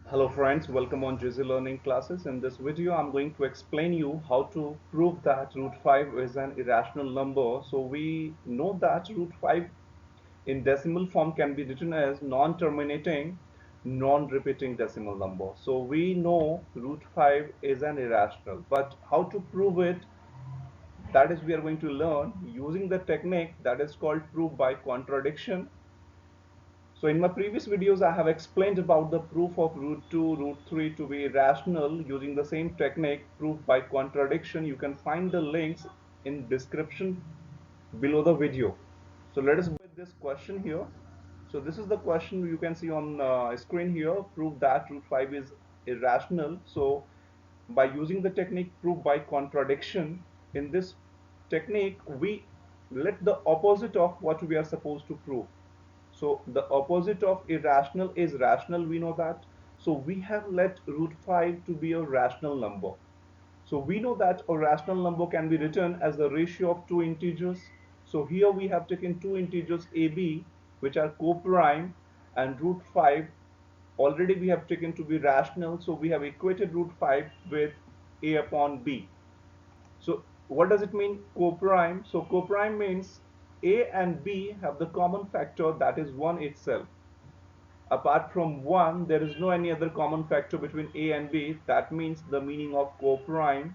Hello friends, welcome on Jizzy Learning Classes. In this video, I'm going to explain you how to prove that root 5 is an irrational number. So we know that root 5 in decimal form can be written as non-terminating, non-repeating decimal number. So we know root 5 is an irrational, but how to prove it, that is we are going to learn using the technique that is called proof by contradiction. So in my previous videos, I have explained about the proof of root 2, root 3 to be rational using the same technique, proof by contradiction. You can find the links in description below the video. So let us go with this question here. So this is the question you can see on screen here, prove that root 5 is irrational. So by using the technique proof by contradiction, in this technique, we let the opposite of what we are supposed to prove. So the opposite of irrational is rational, we know that. So we have let root 5 to be a rational number. So we know that a rational number can be written as the ratio of two integers. So here we have taken two integers AB, which are co-prime, and root 5 already we have taken to be rational. So we have equated root 5 with A upon B. So what does it mean coprime? So coprime means A and B have the common factor, that is 1 itself. Apart from 1, there is no any other common factor between A and B. That means the meaning of coprime.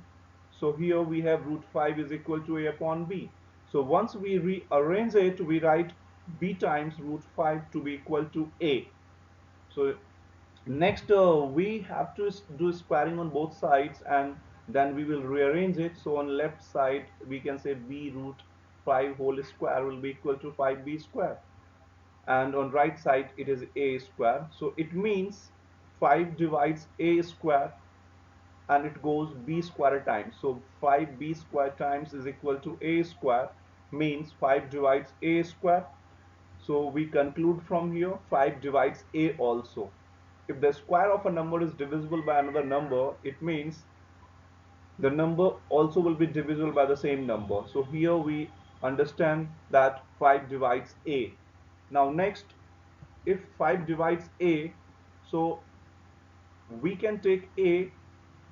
So here we have root 5 is equal to A upon B. So once we rearrange it, we write B times root 5 to be equal to A. So next we have to do squaring on both sides, and then we will rearrange it. So on left side we can say b root 5 whole square will be equal to 5b square, and on right side it is a square. So it means 5 divides a square and it goes b square times. So 5b square times is equal to a square, means 5 divides a square. So we conclude from here 5 divides a also. If the square of a number is divisible by another number, it means the number also will be divisible by the same number. So here we understand that 5 divides a. Now next, if 5 divides a, so we can take a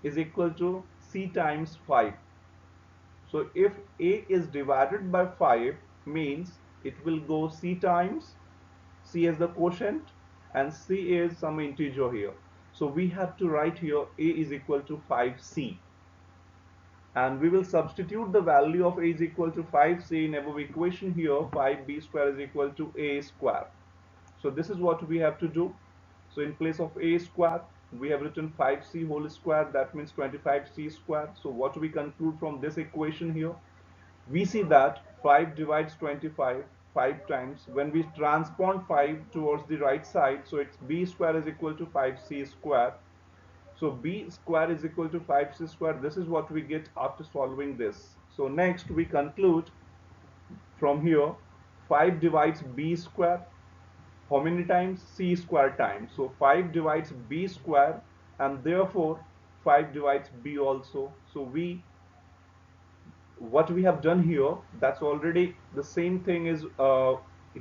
is equal to c times 5. So if a is divided by 5, means it will go c times, c is the quotient and c is some integer here. So we have to write here a is equal to 5c, and we will substitute the value of a is equal to 5c in above equation here. 5b square is equal to a square. So this is what we have to do. So in place of a square, we have written 5c whole square, that means 25c square. So what we conclude from this equation here, we see that 5 divides 25 5 times. When we transpond 5 towards the right side, so it's b square is equal to 5c square. So b square is equal to 5c square. This is what we get after solving this. So next we conclude from here 5 divides b square. How many times? C square times. So 5 divides b square, and therefore 5 divides b also. So we, what we have done here, that's already the same thing is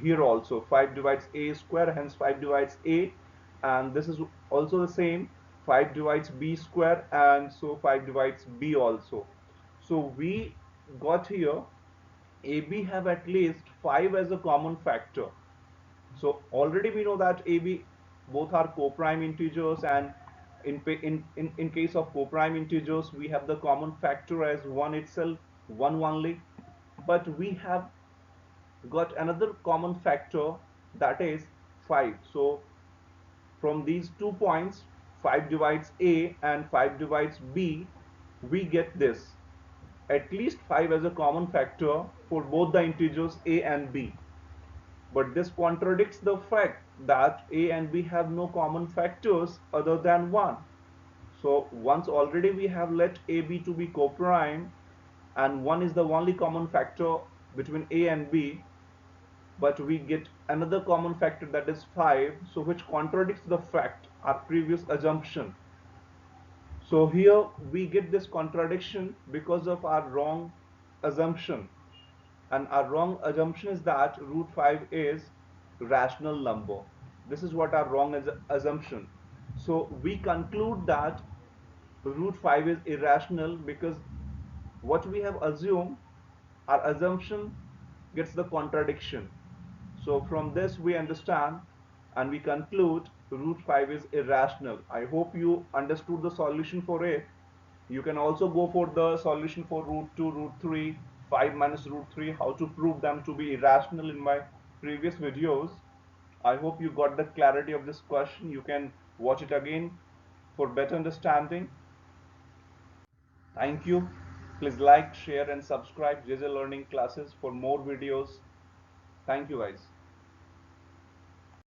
here also. 5 divides a square, hence 5 divides a, and this is also the same. 5 divides b square, and so 5 divides b also. So we got here ab have at least 5 as a common factor. So already we know that AB both are co-prime integers, and in case of co-prime integers we have the common factor as 1 itself, 1 only. But we have got another common factor, that is 5. So from these 2 points, 5 divides A and 5 divides B, we get this at least 5 as a common factor for both the integers A and B. But this contradicts the fact that A and B have no common factors other than 1. So once already we have let AB to be coprime, and 1 is the only common factor between A and B, but we get another common factor, that is 5, so which contradicts the fact, our previous assumption. So here we get this contradiction because of our wrong assumption. And our wrong assumption is that root 5 is rational number. This is what our wrong assumption. So we conclude that root 5 is irrational because what we have assumed, our assumption gets the contradiction. So from this we understand and we conclude root 5 is irrational. I hope you understood the solution for it. You can also go for the solution for root 2, root 3, 5 minus root 3, how to prove them to be irrational in my previous videos. I hope you got the clarity of this question. You can watch it again for better understanding. Thank you. Please like, share and subscribe JJ Learning Classes for more videos. Thank you guys.